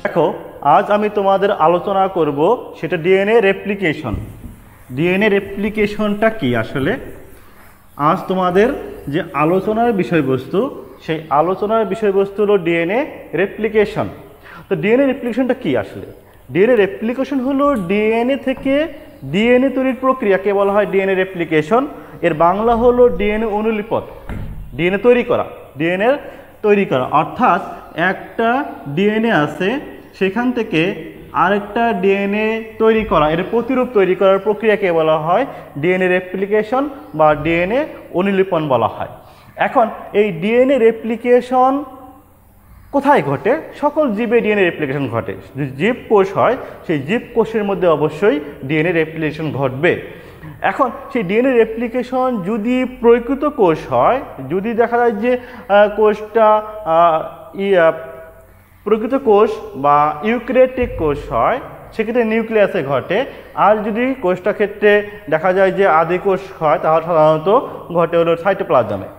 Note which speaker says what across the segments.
Speaker 1: দেখো আজ আমি তোমাদের আলোচনা করব সেটা ডিএনএ রেপ্লিকেশন। ডিএনএ রেপ্লিকেশনটা কি আসলে? আজ তোমাদের যে আলোচনার বিষয়বস্তু, সেই আলোচনার বিষয়বস্তু হলো ডিএনএ রেপ্লিকেশন। তো ডিএনএ রেপ্লিকেশনটা কি আসলে? ডিএনএ রেপ্লিকেশন হলো ডিএনএ থেকে ডিএনএ তৈরির প্রক্রিয়াকে বলা হয় ডিএনএ রেপ্লিকেশন। এর বাংলা হলো ডিএনএ অনুলিপন। ডিএনএ তৈরি করা, ডিএনএ তৈরি করা অর্থাৎ একটা ডিএনএ আছে, সেখান থেকে আরেকটা ডিএনএ তৈরি করা, এর প্রতিরূপ তৈরি করার প্রক্রিয়াকে বলা হয় ডিএনএ রেপ্লিকেশন বা ডিএনএ অনুলিপন বলা হয়। এখন এই ডিএনএ রেপ্লিকেশন কোথায় ঘটে? সকল জীবে ডিএনএ রেপ্লিকেশন ঘটে। যদি জীবকোষ হয়, সেই জীবকোষের মধ্যে অবশ্যই ডিএনএ রেপ্লিকেশন ঘটবে। এখন সেই ডিএনএ রেপ্লিকেশন যদি প্রকৃত কোষ হয়, যদি দেখা যায় যে কোষটা প্রকৃত কোষ বা ইউক্যারিওটিক কোষ হয়, সেক্ষেত্রে নিউক্লিয়াসে ঘটে। আর যদি কোষটার ক্ষেত্রে দেখা যায় যে আদি কোষ হয়, তাহলে সাধারণত ঘটে হলো সাইটোপ্লাজমে।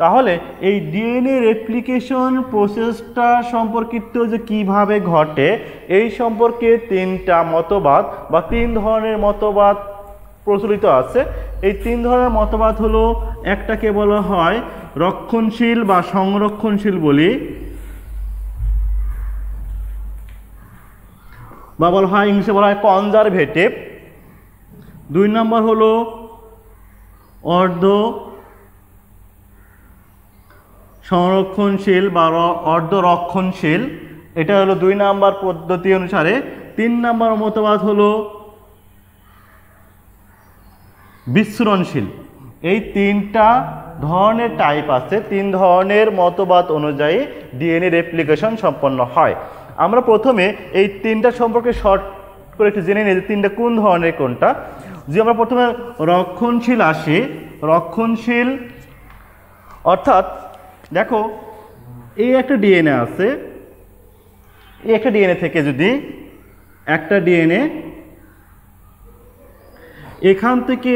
Speaker 1: তাহলে এই ডিএনএ রেপ্লিকেশন প্রসেসটা সম্পর্কিত যে কিভাবে ঘটে, এই সম্পর্কে তিনটা মতবাদ বা তিন ধরনের মতবাদ প্রচলিত আছে। এই তিন ধরনের মতবাদ হলো, একটাকে বলা হয় রক্ষণশীল বা সংরক্ষণশীল বলি, বা বলা হয় ইংলিশে বলা হয় কনজারভেটিভ। দুই নম্বর হলো অর্ধ সংরক্ষণশীল বা অর্ধ রক্ষণশীল, এটা হলো দুই নাম্বার পদ্ধতি অনুসারে। তিন নাম্বার মতবাদ হলো বিচ্ছুরণশীল। এই তিনটা ধরনের টাইপ আছে, তিন ধরনের মতবাদ অনুযায়ী ডিএনএ রেপ্লিকেশন সম্পন্ন হয়। আমরা প্রথমে এই তিনটা সম্পর্কে শর্ট করে একটু জেনে নিই যে তিনটা কোন ধরনের কোনটা। যে আমরা প্রথমে রক্ষণশীল আসি, রক্ষণশীল অর্থাৎ দেখো এই একটা ডিএনএ আছে, এই একটা ডিএনএ থেকে যদি একটা ডিএনএ এখান থেকে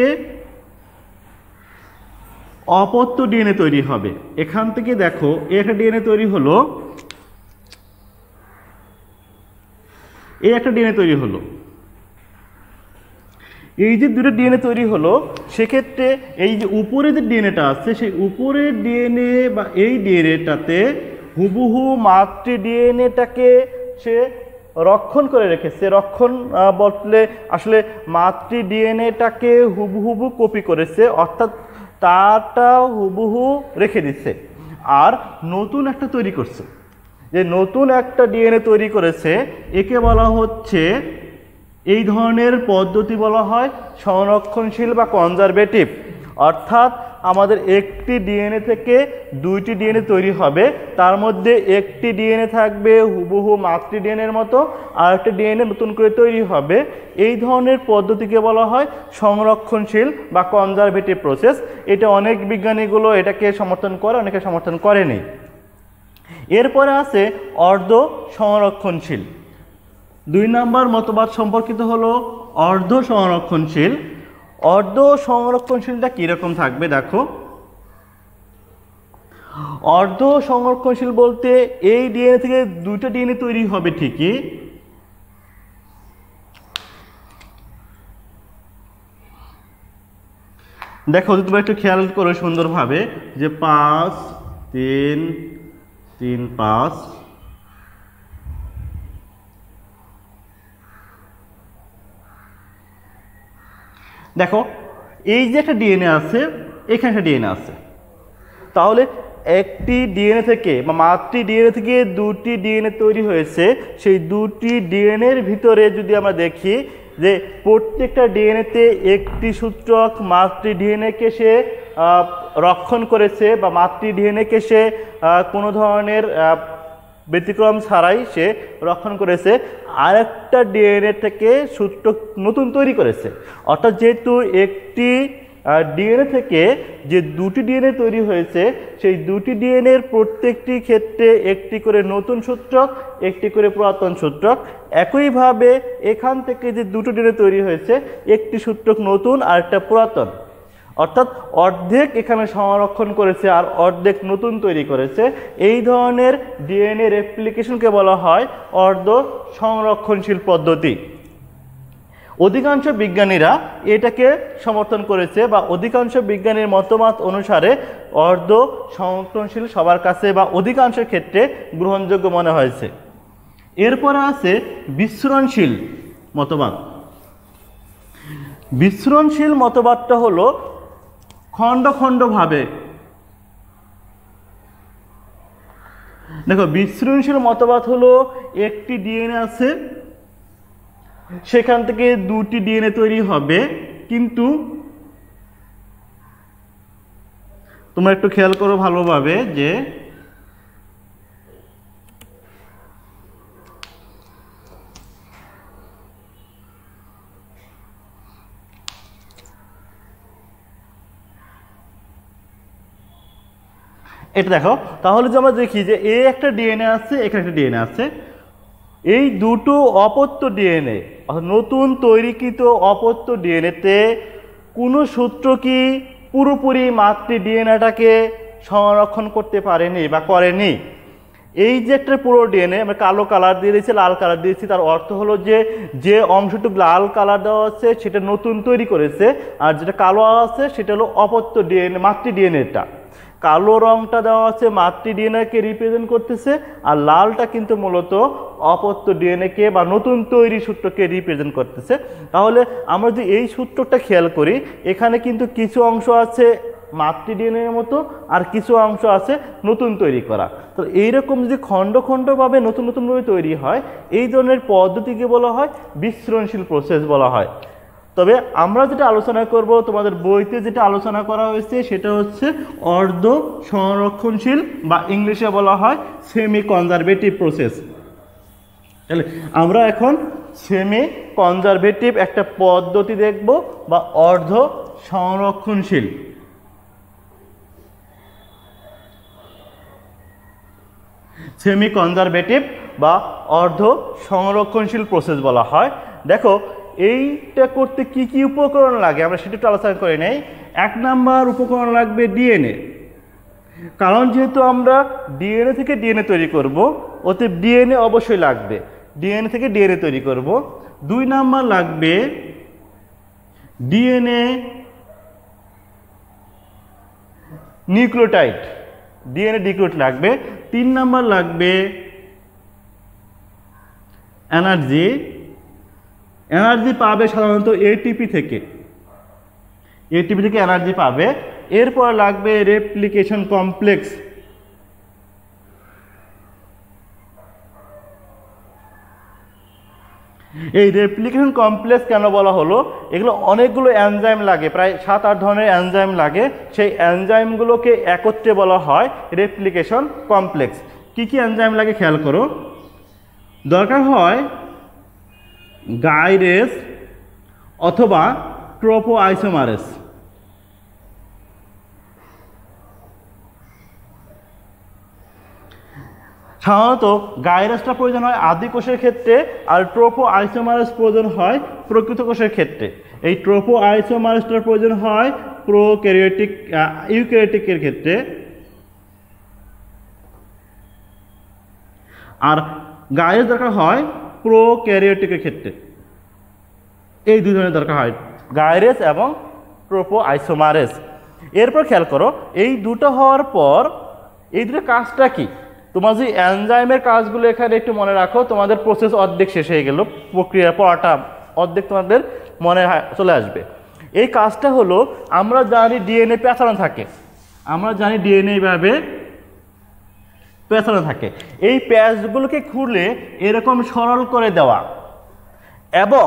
Speaker 1: অপত্য ডিএনএ তৈরি হবে। এখান থেকে দেখো এই একটা ডিএনএ তৈরি হলো, এই একটা ডিএনএ তৈরি হলো। এই যে দুটো ডিএনএ তৈরি হলো, সেক্ষেত্রে এই যে উপরে যে ডিএনএটা আছে, সেই উপরের ডিএনএ বা এই ডিএনএটাতে হুবহু মাতৃ ডিএনএটাকে সে রক্ষণ করে রেখেছে। রক্ষণ বলতে আসলে মাতৃ ডিএনএটাকে হুবহু কপি করেছে, অর্থাৎ তারটা হুবহু রেখে দিচ্ছে। আর নতুন একটা তৈরি করছে, যে নতুন একটা ডিএনএ তৈরি করেছে, একে বলা হচ্ছে, এই ধরনের পদ্ধতি বলা হয় সংরক্ষণশীল বা কনজারভেটিভ। অর্থাৎ আমাদের একটি ডিএনএ থেকে দুইটি ডিএনএ তৈরি হবে, তার মধ্যে একটি ডিএনএ থাকবে হুবহু মাতৃ ডিএনএর মতো, আর একটা ডিএনএ নতুন করে তৈরি হবে। এই ধরনের পদ্ধতিকে বলা হয় সংরক্ষণশীল বা কনজারভেটিভ প্রসেস। এটা অনেক বিজ্ঞানীগুলো এটাকে সমর্থন করে, অনেকে সমর্থন করেনি। এরপরে আছে অর্ধ সংরক্ষণশীল। দুই নাম্বার মতবাদ সম্পর্কিত হলো অর্ধ সংরক্ষণশীল। অর্ধ সংরক্ষণশীলটা কীরকম থাকবে দেখো। অর্ধ সংরক্ষণশীল বলতে এই ডিএনএ থেকে দুইটা ডিএনএ তৈরি হবে ঠিকই, দেখো তোমরা একটু খেয়াল করো সুন্দরভাবে যে 5 3 3 5, দেখো এই যে একটা ডিএনএ আছে, এখানে একটা ডিএনএ আছে। তাহলে একটি ডিএনএ থেকে বা মাতৃ ডিএনএ থেকে দুটি ডিএনএ তৈরি হয়েছে। সেই দুটি ডিএনএর ভিতরে যদি আমরা দেখি যে প্রত্যেকটা ডিএনএতে একটি সূত্রক মাতৃ ডিএনএকে সে রক্ষণ করেছে বা মাতৃ ডিএনএকে সে কোনো ধরনের ব্যতিক্রম ছাড়াই সে রক্ষণ করেছে, আরেকটা ডিএনএ থেকে সূত্রক নতুন তৈরি করেছে। অর্থাৎ যেহেতু একটি ডিএনএ থেকে যে দুটি ডিএনএ তৈরি হয়েছে সেই দুটি ডিএনএর প্রত্যেকটি ক্ষেত্রে একটি করে নতুন সূত্রক, একটি করে পুরাতন সূত্রক। একইভাবে এখান থেকে যে দুটো ডিএনএ তৈরি হয়েছে একটি সূত্রক নতুন আর একটা পুরাতন, অর্থাৎ অর্ধেক এখানে সংরক্ষণ করেছে আর অর্ধেক নতুন তৈরি করেছে। এই ধরনের ডিএনএ রেপ্লিকেশনকে বলা হয় অর্ধ সংরক্ষণশীল পদ্ধতি। অধিকাংশ বিজ্ঞানীরা এটাকে সমর্থন করেছে বা অধিকাংশ বিজ্ঞানীর মতামত অনুসারে অর্ধ সংরক্ষণশীল সবার কাছে বা অধিকাংশের ক্ষেত্রে গ্রহণযোগ্য মনে হয়েছে। এরপরে আছে বিস্মরণশীল মতবাদ। বিস্মরণশীল মতবাদটা হলো খণ্ড খণ্ডভাবে, দেখো বিস্মরণশীল মতবাদ হলো একটি ডিএনএ আছে, সেখান থেকে দুটি ডিএনএ তৈরি হবে, কিন্তু তোমরা একটু খেয়াল করো ভালোভাবে যে এটা দেখো, তাহলে যে আমরা দেখি যে এ একটা ডিএনএ আছে, এখানে একটা ডিএনএ আছে, এই দুটো অপত্য ডিএনএ অর্থাৎ নতুন তৈরিকৃত অপত্য ডিএনএতে কোনো সূত্র কি পুরোপুরি মাতৃ ডিএনএটাকে সংরক্ষণ করতে পারেনি বা করেনি। এই যে একটা পুরো ডিএনএ আমরা কালো কালার দিয়ে দিয়েছি, লাল কালার দিয়েছি, তার অর্থ হলো যে যে অংশটুকু লাল কালার দেওয়া আছে সেটা নতুন তৈরি করেছে, আর যেটা কালো আছে সেটা হলো অপত্য ডিএনএ মাতৃ ডিএনএটা। কালো রংটা দেওয়া আছে মাতৃ ডিএনএকে রিপ্রেজেন্ট করতেছে, আর লালটা কিন্তু মূলত অপত্য ডিএনএকে বা নতুন তৈরি সূত্রকে রিপ্রেজেন্ট করতেছে। তাহলে আমরা যদি এই সূত্রটা খেয়াল করি, এখানে কিন্তু কিছু অংশ আছে মাতৃ ডিএনএর মতো আর কিছু অংশ আছে নতুন তৈরি করা। তো এইরকম যদি খণ্ড খণ্ডভাবে নতুন নতুনভাবে তৈরি হয়, এই ধরনের পদ্ধতিকে বলা হয় বিস্মরণশীল প্রসেস বলা হয়। তবে আমরা যেটা আলোচনা করব, তোমাদের বইতে যেটা আলোচনা করা হয়েছে সেটা হচ্ছে অর্ধ সংরক্ষণশীল বা ইংলিশে বলা হয় সেমি কনজারভেটিভ প্রসেস। তাহলে আমরা এখন সেমি কনজারভেটিভ একটা পদ্ধতি দেখব বা অর্ধ সংরক্ষণশীল। সেমি কনজারভেটিভ বা অর্ধ সংরক্ষণশীল প্রসেস বলা হয়। দেখো এইটা করতে কি কি উপকরণ লাগে আমরা সেটা একটু আলোচনা করে নেই। 1 নাম্বার উপকরণ লাগবে ডিএনএ, কারণ যেহেতু আমরা ডিএনএ থেকে ডিএনএ তৈরি করব, অতএব ডিএনএ অবশ্যই লাগবে, ডিএনএ থেকে ডিএনএ তৈরি করব। 2 নাম্বার লাগবে ডিএনএ নিউক্লিওটাইড, ডিএনএ নিউক্লিওটাইড লাগবে। 3 নাম্বার লাগবে এনার্জি, এনার্জি পাবে সাধারণত এটিপি থেকে, এটিপি থেকে এনার্জি পাবে। এরপর লাগবে রেপ্লিকেশন কমপ্লেক্স, এই রেপ্লিকেশন কমপ্লেক্স কেন বলা হলো, এগুলো অনেকগুলো এনজাইম লাগে, প্রায় 7-8 ধরনের এনজাইম লাগে, সেই এনজাইমগুলোকে একত্রে বলা হয় রেপ্লিকেশন কমপ্লেক্স। কি কি এনজাইম লাগে খেয়াল করো, দরকার হয় গাইরেস অথবা ট্রোপোআইসোমারেস। সাধারণত গাইরেসটা প্রয়োজন হয় আদি কোষের ক্ষেত্রে, আর ট্রোপোআইসোমারেস প্রয়োজন হয় প্রকৃত কোষের ক্ষেত্রে। এই ট্রোপোআইসোমারেসটার প্রয়োজন হয় প্রোক্যারিওটিক ইউক্যারিওটিকের ক্ষেত্রে, আর গাইরেস দরকার হয় প্রোক্যারিওটিকের ক্ষেত্রে। এই দুই ধরনের দরকার হয়, গাইরেস এবং ট্রোপোআইসোমারেস। এরপর খেয়াল করো, এই দুটো হওয়ার পর এই দুটো কাজটা কি, তোমার যে এনজাইমের কাজগুলো এখানে একটু মনে রাখো, তোমাদের প্রসেস অর্ধেক শেষ হয়ে গেল, প্রক্রিয়া পড়াটা অর্ধেক তোমাদের মনে চলে আসবে। এই কাজটা হলো, আমরা জানি ডিএনএ পেঁচানো থাকে, আমরা জানি ডিএনএ এইভাবে পেঁচানো থাকে, এই প্যাচগুলোকে খুলে এরকম সরল করে দেওয়া, এবং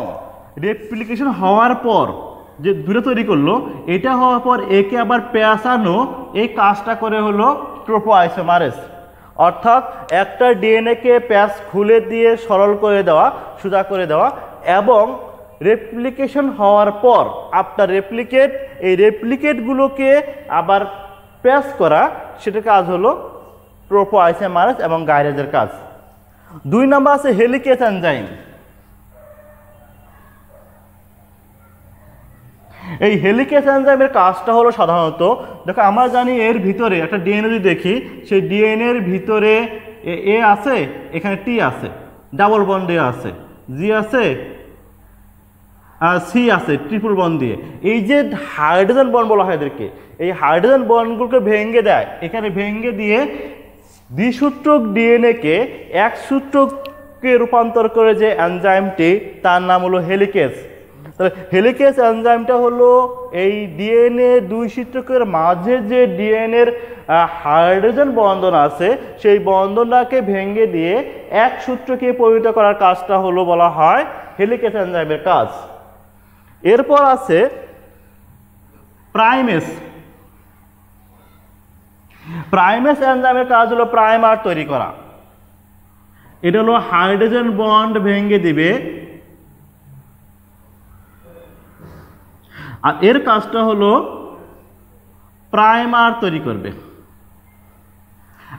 Speaker 1: রেপ্লিকেশন হওয়ার পর যে দুটো তৈরি করলো, এটা হওয়ার পর একে আবার পেঁচানো, এই কাজটা করে হলো ট্রোপোআইসোমারেস। অর্থাৎ একটা ডিএনএকে প্যাচ খুলে দিয়ে সরল করে দেওয়া, সোজা করে দেওয়া, এবং রেপ্লিকেশন হওয়ার পর আফটার রেপ্লিকেট, এই রেপ্লিকেটগুলোকে আবার প্যাস করা, সেটার কাজ হলো ট্রোপোআইসোমারেজ এবং গাইরেজের কাজ। 2 নাম্বার আছে হেলিকেজ এনজাইম। এই হেলিকেজ এনজাইমের কাজটা হলো সাধারণত, দেখো আমরা জানি এর ভিতরে একটা ডিএনএ যদি দেখি, সেই ডিএনএর ভিতরে এ আছে, এখানে টি আছে, ডাবল বন্ড দিয়ে আছে, জি আছে, সি আছে ট্রিপল বন্ড দিয়ে। এই যে হাইড্রোজেন বন্ড বলা হয় এদেরকে, এই হাইড্রোজেন বন্ডগুলোকে ভেঙে দেয়, এখানে ভেঙে দিয়ে দ্বিসূত্রক ডিএনএকে এক সূত্রকে রূপান্তর করে যে এনজাইমটি, তার নাম হলো হেলিকেজ। তাহলে হেলিকেজ এনজাইমটা হলো এই ডিএনএ 2 সূত্রকের মাঝে যে ডিএনএর হাইড্রোজেন বন্ধন আছে, সেই বন্ধনটাকে ভেঙে দিয়ে এক সূত্রকে পরিণত করার কাজটা হলো বলা হয় হেলিকেজ এনজাইমের কাজ। এরপর আছে প্রাইমেস। প্রাইমেস এনজাইমের কাজ হলো প্রাইমার তৈরি করা। এটা হলো হাইড্রোজেন বন্ড ভেঙে দিবে, আর এর কাজটা হলো প্রাইমার তৈরি করবে।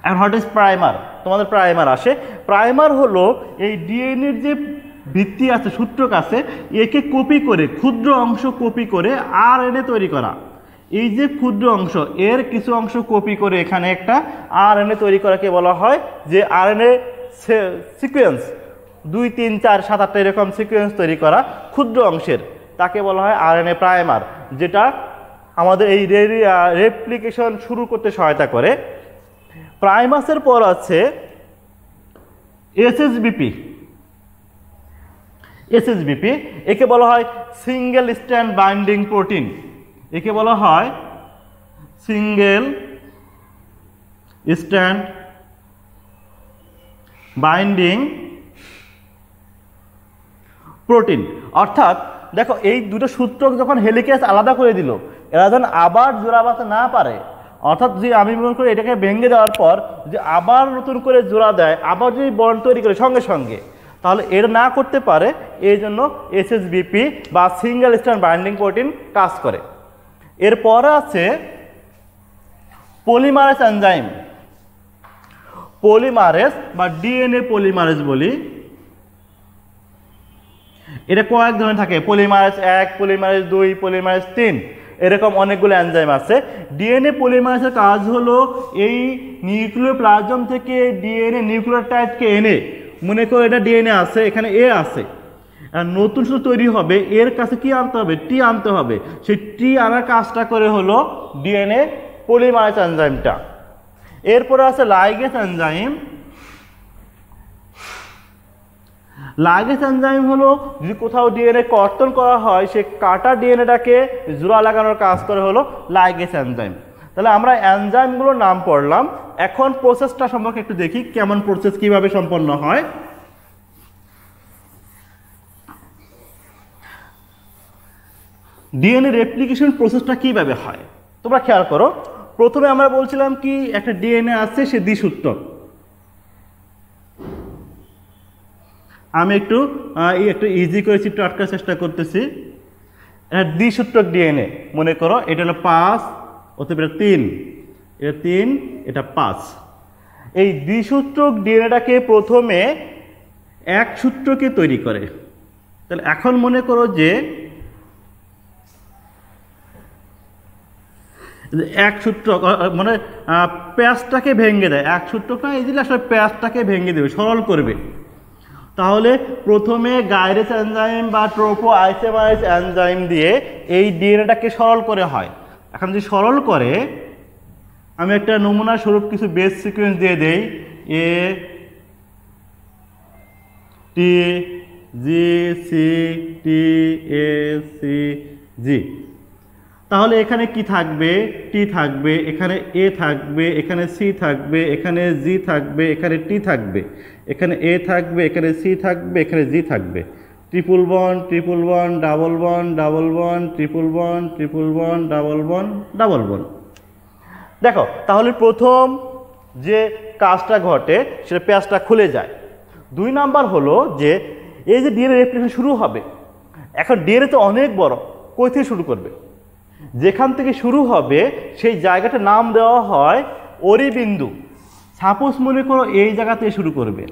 Speaker 1: আর হোয়াট ইজ প্রাইমার? তোমাদের প্রাইমার আসে। প্রাইমার হলো এই ডিএনএর যে ভিত্তি আছে, সূত্রক আছে, একে কপি করে, ক্ষুদ্র অংশ কপি করে আরএনএ তৈরি করা। এই যে ক্ষুদ্র অংশ, এর কিছু অংশ কপি করে এখানে একটা আরএনএ তৈরি করাকে বলা হয় যে আরএনএ সিকোয়েন্স, 2, 3, 4, 7, 8 এরকম সিকোয়েন্স তৈরি করা ক্ষুদ্র অংশের, তাকে বলা হয় আরএনএ প্রাইমার, যেটা আমাদের এই রেপ্লিকেশন শুরু করতে সহায়তা করে। প্রাইমাসের পর আছে এসএসবিপি। এসএসবিপি একে বলা হয় সিঙ্গেল স্ট্র্যান্ড বাইন্ডিং প্রোটিন। একে বলা হয় সিঙ্গেল স্ট্র্যান্ড বাইন্ডিং প্রোটিন। অর্থাৎ দেখো, এই দুটো সূত্রক যখন হেলিকেজ আলাদা করে দিল, এরা যখন আবার জোড়া বাঁধতে না পারে, অর্থাৎ যে আমি মনে করি এটাকে ভেঙে দেওয়ার পর যে আবার নতুন করে জোড়া দেয়, আবার যদি বন্ড তৈরি করে সঙ্গে সঙ্গে, তাহলে এটা না করতে পারে, এই জন্য এসএসবিপি বা সিঙ্গেল স্ট্র্যান্ড বাইন্ডিং প্রোটিন কাজ করে। এরপরে আছে পলিমারেজ এনজাইম। পলিমারেজ বা ডিএনএ পলিমারেজ বলি, এটা কয়েক ধরনের থাকে, পলিমারেজ 1, পলিমারেজ 2, পলিমারেজ 3, এরকম অনেকগুলো এনজাইম আছে। ডিএনএ পলিমারেজের কাজ হলো এই নিউক্লিওপ্লাজম থেকে ডিএনএ নিউক্লিওটাইডকে এনে, মনে করো এটা ডিএনএ আছে, এখানে এ আছে, আর নতুন সূত্র তৈরি হবে, এর কাছে কি আনতে হবে? টি আনতে হবে। সেই টি আনার কাজটা করে হলো ডিএনএ পলিমারেজ এনজাইমটা। এরপরে আছে লাইগেজ এনজাইম। লাইগেজ এনজাইম হলো যদি কোথাও ডিএনএ কর্তন করা হয়, সে কাটা ডিএনএটাকে জোড়া লাগানোর কাজ করে হলো লাইগেজ এনজাইম। তাহলে আমরা এনজাইমগুলোর নাম পড়লাম, এখন প্রসেসটা সম্পর্কে একটু দেখি কেমন প্রসেস, কিভাবে সম্পন্ন হয়। ডিএনএ রেপ্লিকেশন প্রসেসটা কিভাবে হয় তোমরা খেয়াল করো। প্রথমে আমরা বলছিলাম কি, একটা ডিএনএ আছে, সে দ্বিসূত্রক। আমি একটু ইজি করে চিত্র আটকার চেষ্টা করতেছি। দ্বিসূত্রক ডিএনএ, মনে করো এটা হলো 5, অথবা 3, এটা 3, এটা 5। এই দ্বিসূত্রক ডিএনএটাকে প্রথমে এক সূত্রকে তৈরি করে। তাহলে এখন মনে করো যে এক সূত্রক মানে প্যাচটাকে ভেঙে দেয়, এক সূত্রকটা এই দিলে আসলে প্যাচটাকে ভেঙে দেবে, সরল করবে। তাহলে প্রথমে গাইরেজ এনজাইম বা ট্রোপোআইসোমারেজ এনজাইম দিয়ে এই ডিএনএটাকে সরল করে হয়। এখন যদি সরল করে, আমি একটা নমুনা স্বরূপ কিছু বেস সিকোয়েন্স দিয়ে দেই, এ টি G C T A C জি। তাহলে এখানে কি থাকবে? টি থাকবে, এখানে এ থাকবে, এখানে সি থাকবে, এখানে জি থাকবে, এখানে টি থাকবে, এখানে এ থাকবে, এখানে সি থাকবে, এখানে জি থাকবে। Triple bond, triple bond, double bond, double bond, triple bond, triple bond, double bond, double bond. দেখো, তাহলে প্রথম যে কাজটা ঘটে সেটা প্যাচটা খুলে যায়। 2 নাম্বার হলো যে এই যে ডিএনএ রেপ্লিকেশন শুরু হবে, এখন ডিএনএ তো অনেক বড়, কই থেকে শুরু করবে? যেখান থেকে শুরু হবে সেই জায়গাটার নাম দেওয়া হয় অরিবিন্দু। সাপোজ মনে করো এই জায়গা থেকে শুরু করবে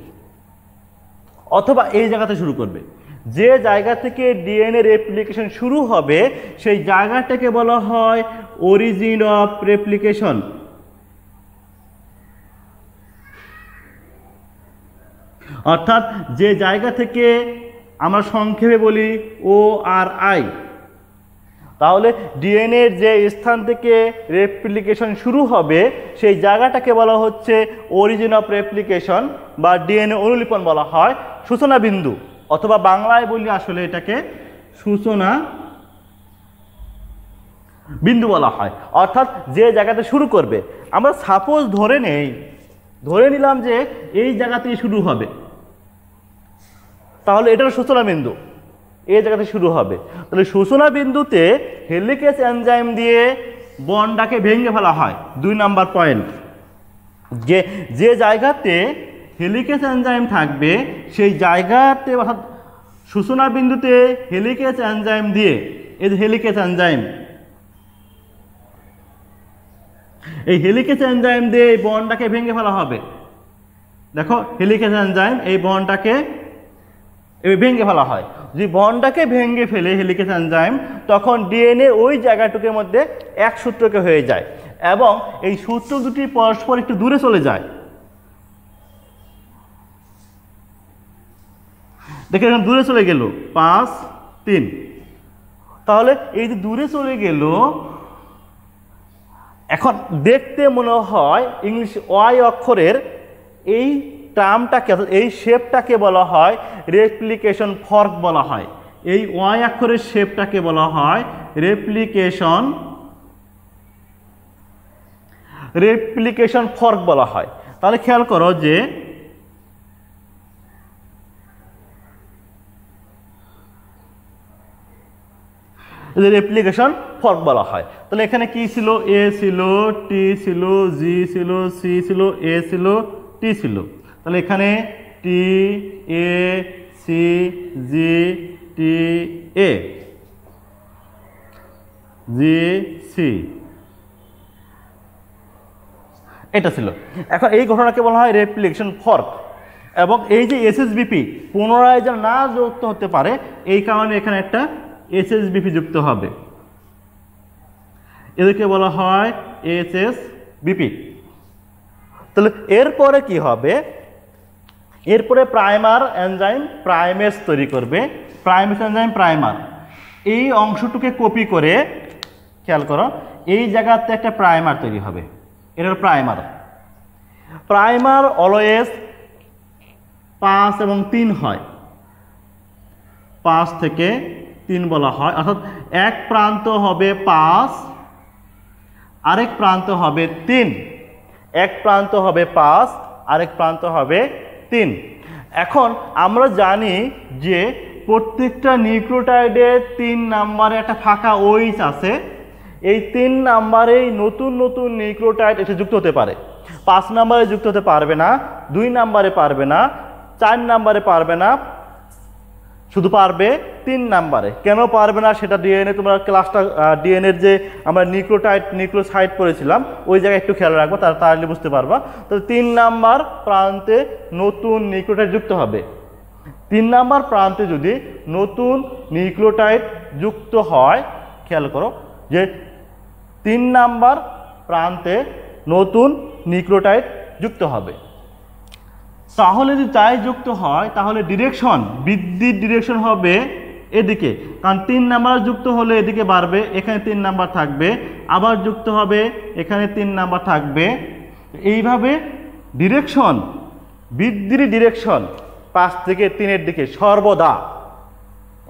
Speaker 1: অথবা এই জায়গাতে শুরু করবে। যে জায়গা থেকে ডিএনএ রেপ্লিকেশন শুরু হবে সেই জায়গাটাকে বলা হয় অরিজিন অফ রেপ্লিকেশন। অর্থাৎ যে জায়গা থেকে আমরা সংক্ষেপে বলি ORI, তাহলে ডিএনএর যে স্থান থেকে রেপ্লিকেশন শুরু হবে সেই জায়গাটাকে বলা হচ্ছে অরিজিন অফ রেপ্লিকেশন বা ডিএনএ অনুলিপন বলা হয়, সূচনা বিন্দু, অথবা বাংলায় বলি আসলে এটাকে সূচনা বিন্দু বলা হয়। অর্থাৎ যে জায়গাতে শুরু করবে, আমরা সাপোজ ধরে নিলাম যে এই জায়গা থেকে শুরু হবে, তাহলে এটার সূচনা বিন্দু এই জায়গাতে শুরু হবে। তাহলে সূচনা বিন্দুতে হেলিকেজ এনজাইম দিয়ে বন্ডটাকে ভেঙে ফেলা হয়। 2 নাম্বার পয়েন্ট, যে জায়গাতে হেলিকেজ এনজাইম থাকবে সেই জায়গাতে, অর্থাৎ সূচনা বিন্দুতে হেলিকেজ এনজাইম দিয়ে, এই যে হেলিকেজ এনজাইম, এই হেলিকেজ এনজাইম দিয়ে এই বন্ডটাকে ভেঙে ফেলা হবে। দেখো হেলিকেজ এনজাইম এই বন্ডটাকে ভেঙে ফেলা হয়। যদি বন্ডটাকে ভেঙে ফেলে হেলিকেজ এনজাইম, তখন ডিএনএ ওই জায়গাটুকুর মধ্যে এক সূত্রকে হয়ে যায় এবং এই সূত্র দুটি পরস্পর একটু দূরে চলে যায়। দেখে এখন দূরে চলে গেল 5, 3। তাহলে এই যে দূরে চলে গেল, এখন দেখতে মনে হয় ইংলিশ ওয়াই অক্ষরের এই টার্মটাকে, এই শেপটাকে বলা হয় রেপ্লিকেশন ফর্ক বলা হয়। এই ওয়াই অক্ষরের শেপটাকে বলা হয় রেপ্লিকেশন ফর্ক বলা হয়। তাহলে খেয়াল করো যে রেপ্লিকেশন ফর্ক বলা হয়। তাহলে এখানে কি ছিল? এ ছিল, টি ছিল, জি ছিল, সি ছিল, এ ছিল, টি ছিল। তাহলে এখানে টি, এ, সি, জি, টি, এ, জি, সি, এটা ছিল। এখন এই ঘটনাকে বলা হয় রেপ্লিকেশন ফর্ক। এবং এই যে এসএসবিপি পুনরায় যেন না যুক্ত হতে পারে, এই কারণে এখানে একটা এসএসবিপি যুক্ত হবে, এদেরকে বলা হয় এসএসবিপি। তাহলে এরপরে কি হবে? এরপরে প্রাইমার এনজাইম প্রাইমেস তৈরি করবে। প্রাইমেস এনজাইম প্রাইমার এই অংশটুকে কপি করে, খেয়াল করো, এই জায়গাতে একটা প্রাইমার তৈরি হবে, এটা প্রাইমার। প্রাইমার অলওয়েজ 5 এবং 3 হয়, 5 থেকে 3 বলা হয়। অর্থাৎ এক প্রান্ত হবে 5, আরেক প্রান্ত হবে 3। এক প্রান্ত হবে 5, আরেক প্রান্ত হবে 3। এখন আমরা জানি যে প্রত্যেকটা নিউক্লিওটাইডের 3 নাম্বারে একটা ফাঁকা ওইচ আছে। এই 3 নাম্বারেই নতুন নতুন নিউক্লিওটাইড এসে যুক্ত হতে পারে। 5 নাম্বারে যুক্ত হতে পারবে না, 2 নাম্বারে পারবে না, 4 নাম্বারে পারবে না, শুধু পারবে 3 নাম্বারে। কেন পারবে না সেটা ডিএনএ, তোমরা ক্লাসটা ডিএনএর যে আমরা নিউক্লিওসাইড পড়েছিলাম ওই জায়গায় একটু খেয়াল রাখবো, তাহলে বুঝতে পারবা। তো 3 নাম্বার প্রান্তে নতুন নিউক্লিওটাইড যুক্ত হবে। 3 নাম্বার প্রান্তে যদি নতুন নিউক্লিওটাইড যুক্ত হয়, খেয়াল করো যে 3 নাম্বার প্রান্তে নতুন নিউক্লিওটাইড যুক্ত হবে। তাহলে যদি তাই যুক্ত হয়, তাহলে ডিরেকশন, বৃদ্ধির ডিরেকশন হবে এদিকে, কারণ 3 নাম্বার যুক্ত হলে এদিকে বাড়বে, এখানে 3 নাম্বার থাকবে, আবার যুক্ত হবে, এখানে 3 নাম্বার থাকবে। এইভাবে ডিরেকশন, বৃদ্ধির ডিরেকশন 5 থেকে 3-এর দিকে সর্বদা।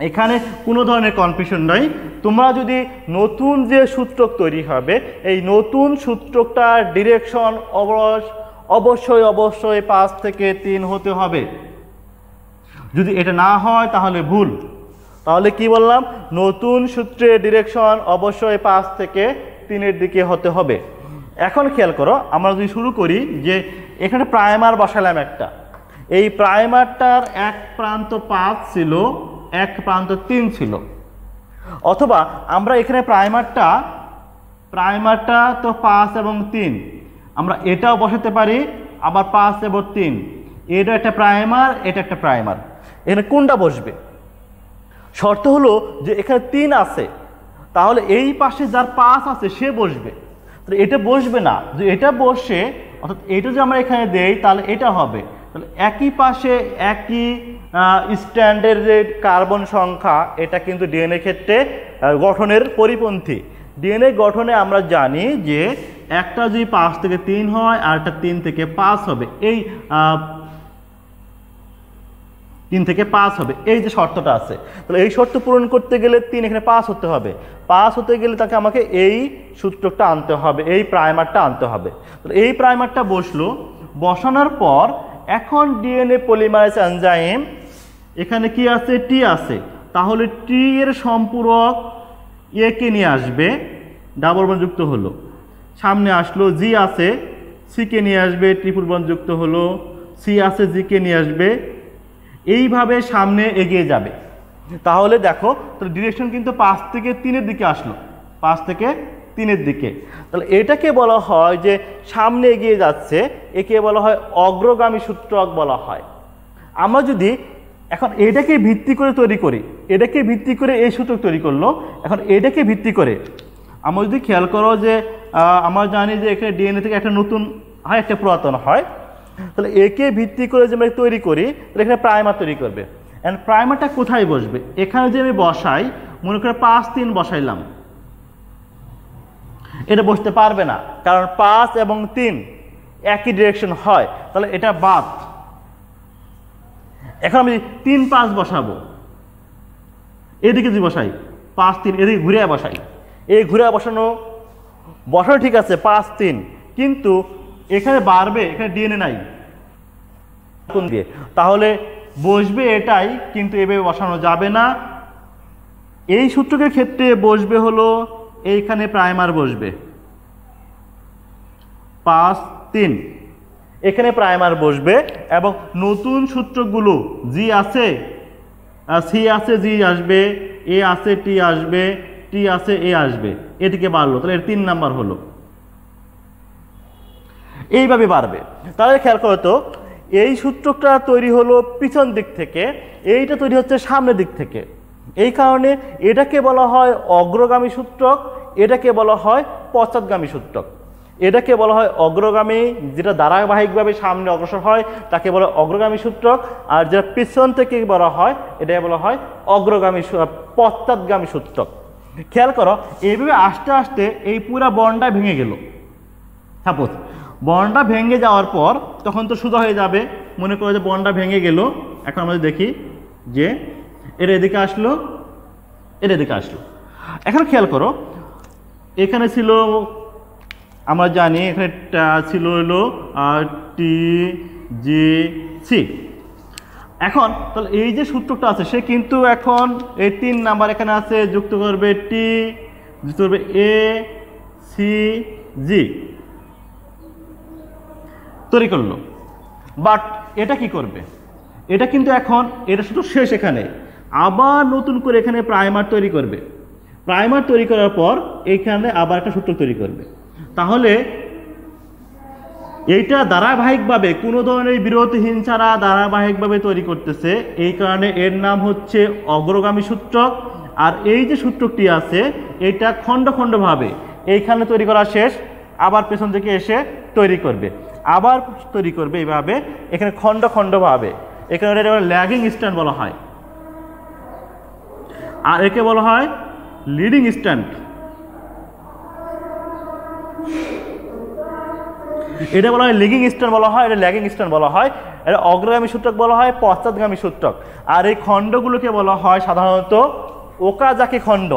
Speaker 1: এখানে কোনো ধরনের কনফিউশন নাই। তোমরা যদি নতুন যে সূত্রক তৈরি হবে, এই নতুন সূত্রকটার ডিরেকশন অবশ্যই 5 থেকে 3 হতে হবে। যদি এটা না হয় তাহলে ভুল। তাহলে কি বললাম? নতুন সূত্রের ডিরেকশন অবশ্যই 5 থেকে 3-এর দিকে হতে হবে। এখন খেয়াল করো, আমরা যদি শুরু করি যে এখানে প্রাইমার বসালাম একটা, এই প্রাইমারটার এক প্রান্ত 5 ছিল এক প্রান্ত 3 ছিল। অথবা আমরা এখানে প্রাইমারটা তো 5 এবং 3, আমরা এটাও বসাতে পারি, আবার 5 এবং 3, এটা একটা প্রাইমার, এটা একটা প্রাইমার। এখানে কোনটা বসবে? শর্ত হলো যে এখানে 3 আছে, তাহলে এই পাশে যার 5 আছে সে বসবে। তাহলে এটা বসবে না, যে এটা বসে, অর্থাৎ এটা যে আমরা এখানে দেই তাহলে এটা হবে। তাহলে একই পাশে একই স্ট্যান্ডের যে কার্বন সংখ্যা, এটা কিন্তু ডিএনএ ক্ষেত্রে গঠনের পরিপন্থী। ডিএনএ গঠনে আমরা জানি যে একটা যদি 5 থেকে 3 হয় আর একটা 3 থেকে 5 হবে, এই 3 থেকে 5 হবে, এই যে শর্তটা আছে। তাহলে এই শর্ত পূরণ করতে গেলে 3 এখানে 5 হতে হবে, 5 হতে গেলে তাকে আমাকে এই সূত্রটা আনতে হবে, এই প্রাইমারটা আনতে হবে। তাহলে এই প্রাইমারটা বসলো, বসানোর পর এখন ডিএনএ পলিমারেজ এনজাইম, এখানে কি আছে? টি আছে, তাহলে টি এর সম্পূরক এ কে নিয়ে আসবে, ডাবল বন্ড যুক্ত হলো, সামনে আসলো। জি আছে, সি কে নিয়ে আসবে, ট্রিপল বন্ড যুক্ত হলো। সি আছে, জি কে নিয়ে আসবে, এইভাবে সামনে এগিয়ে যাবে। তাহলে দেখো, তাহলে ডিরেকশন কিন্তু 5 থেকে 3-এর দিকে আসলো, 5 থেকে 3-এর দিকে। তাহলে এটাকে বলা হয় যে সামনে এগিয়ে যাচ্ছে, একে বলা হয় অগ্রগামী সূত্রক বলা হয়। আমরা যদি এখন এটাকে ভিত্তি করে তৈরি করি, এটাকে ভিত্তি করে এই সূত্রক তৈরি করলো, এখন এটাকে ভিত্তি করে আমরা যদি খেয়াল করো যে আমরা জানি যে এখানে ডিএনএ থেকে একটা নতুন হয়, একটা পুরাতন হয়। তাহলে একে ভিত্তি করে যে আমরা তৈরি করি, তাহলে এখানে প্রাইমার তৈরি করবে। এন্ড প্রাইমারটা কোথায় বসবে? এখানে যে আমি বসাই, মনে করে 5-3 বসাইলাম, এটা বসতে পারবে না, কারণ 5 এবং 3 একই ডিরেকশন হয়, তাহলে এটা বাদ। এখন আমি 3-5 বসাবো, এদিকে যদি বসাই 5-3, এদিকে ঘুরে বসাই, এই ঘুরে বসানো ঠিক আছে 5-3, কিন্তু এখানে বাড়বে, এখানে ডিএনএ নাই, তাহলে বসবে এটাই, কিন্তু এভাবে বসানো যাবে না। এই সূত্রকের ক্ষেত্রে বসবে হলো এইখানে প্রাইমার বসবে, 5-3, এখানে প্রাইমার বসবে, এবং নতুন সূত্রগুলো জি আছে, সি আছে, জি আসবে, এ আছে, টি আসবে, টি আছে, এ আসবে, এদিকে বাড়লো, তাহলে এর 3 নাম্বার হলো, এইভাবে বাড়বে। তাহলে খেয়াল করো তো, এই সূত্রটা তৈরি হলো পিছন দিক থেকে, এইটা তৈরি হচ্ছে সামনের দিক থেকে। এই কারণে এটাকে বলা হয় অগ্রগামী সূত্রক, এটাকে বলা হয় পশ্চাৎগামী সূত্রক। এটাকে বলা হয় অগ্রগামী, যেটা ধারাবাহিকভাবে সামনে অগ্রসর হয় তাকে বলা হয় অগ্রগামী সূত্রক, আর যেটা পিছন থেকে বলা হয় এটাকে বলা হয় পশ্চাৎগামী সূত্রক। খেয়াল করো, এইভাবে আস্তে আস্তে এই পুরা বন্ডটা ভেঙে গেল। সাপোজ বন্ডটা ভেঙে যাওয়ার পর তখন তো সোজা হয়ে যাবে, মনে করো যে বন্ডটা ভেঙে গেল। এখন আমরা দেখি যে এর এদিকে আসলো, এর এদিকে আসলো। এখন খেয়াল করো, এখানে ছিল, আমরা জানি এখানে ছিল হলো টি জি সি। এখন তাহলে এই যে সূত্রটা আছে সে কিন্তু এখন এই 3 নাম্বার এখানে আছে, যুক্ত করবে টি, যুক্ত করবে এ সি জি, তৈরি করলো। বাট এটা কি করবে? এটা কিন্তু এখন এটা শুধু শেষ, এখানে আবার নতুন করে এখানে প্রাইমার তৈরি করবে। প্রাইমার তৈরি করার পর এইখানে আবার একটা সূত্র তৈরি করবে। তাহলে এইটা ধারাবাহিকভাবে কোনো ধরনের বিরতিহীন ছাড়া ধারাবাহিকভাবে তৈরি করতেছে, এই কারণে এর নাম হচ্ছে অগ্রগামী সূত্রক। আর এই যে সূত্রটি আছে এটা খণ্ড খণ্ডভাবে এইখানে তৈরি করা শেষ, আবার পেছন থেকে এসে তৈরি করবে, আবার তৈরি করবে, এইভাবে এখানে খণ্ড খণ্ডভাবে। এখানে এটা ল্যাগিং স্ট্যান্ড বলা হয়, আর একে বলা হয় লিডিং স্ট্যান্ড। এটা বলা হয় লিডিং স্ট্যান্ড বলা হয়, এটা ল্যাগিং স্ট্যান্ড বলা হয়, এটা অগ্রগামী সূত্রক বলা হয়, পশ্চাৎগামী সূত্রক। আর এই খণ্ডগুলোকে বলা হয় সাধারণত ওকাজাকি খণ্ড,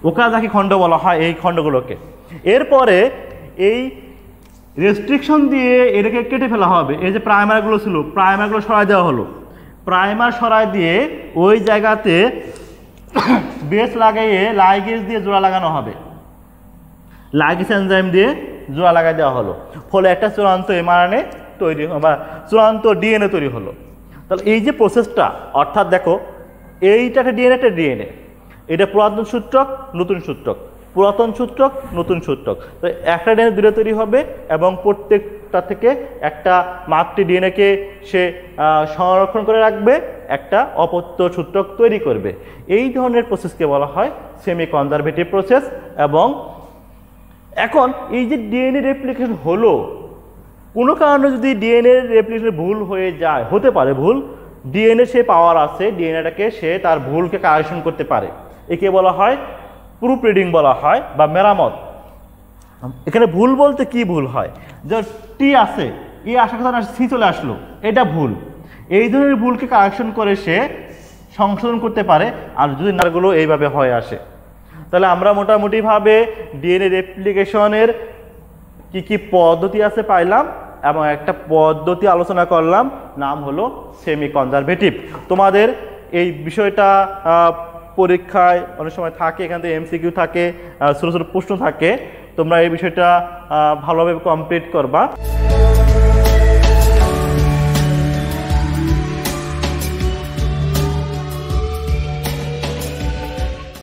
Speaker 1: ওকাজাকি খণ্ড বলা হয় এই খণ্ডগুলোকে। এরপরে এই রেস্ট্রিকশন দিয়ে এটাকে কেটে ফেলা হবে। এই যে প্রাইমারগুলো ছিল, প্রাইমারগুলো সরাই দেওয়া হলো, প্রাইমার সরাই দিয়ে ওই জায়গাতে বেস লাগাইয়ে লাইগেজ দিয়ে জোড়া লাগানো হবে, লাইগেজ এনজাইম দিয়ে জোড়া লাগাই দেওয়া হলো, ফলে একটা চূড়ান্ত এমআরএনএ তৈরি বা চূড়ান্ত ডিএনএ তৈরি হলো। তাহলে এই যে প্রসেসটা, অর্থাৎ দেখো এইটা একটা ডিএনএ, এটা পুরাতন সূত্রক নতুন সূত্রক, পুরাতন সূত্রক নতুন সূত্রক। তো একটা ডিএনএ দূরে তৈরি হবে এবং প্রত্যেকটা থেকে একটা মাতৃ ডিএনএকে সে সংরক্ষণ করে রাখবে, একটা অপত্য সূত্রক তৈরি করবে। এই ধরনের প্রসেসকে বলা হয় সেমি কনজারভেটিভ প্রসেস। এবং এখন এই যে ডিএনএ রেপ্লিকেশন হলো, কোনো কারণে যদি ডিএনএ রেপ্লিকেশন ভুল হয়ে যায়, হতে পারে ভুল, ডিএনএ সে পাওয়ার আছে, ডিএনএটাকে সে তার ভুলকে কারেকশন করতে পারে, একে বলা হয় প্রুফ রিডিং বলা হয় বা মেরামত। এখানে ভুল বলতে কি ভুল হয়, যে টি আছে, এ আসার কথা সি চলে আসলো, এটা ভুল। এই ধরনের ভুলকে কারেকশন করে সে সংশোধন করতে পারে। আর যদি নারগুলো এইভাবে হয়ে আসে, তাহলে আমরা মোটামুটিভাবে ডিএনএ রেপ্লিকেশনের কি কি পদ্ধতি আছে পাইলাম এবং একটা পদ্ধতি আলোচনা করলাম, নাম হলো সেমি কনজারভেটিভ। তোমাদের এই বিষয়টা পরীক্ষায় অনেক সময় থাকে, এখান থেকে এমসিকিউ থাকে, ছোটো ছোটো প্রশ্ন থাকে, তোমরা এই বিষয়টা ভালোভাবে কমপ্লিট করবা।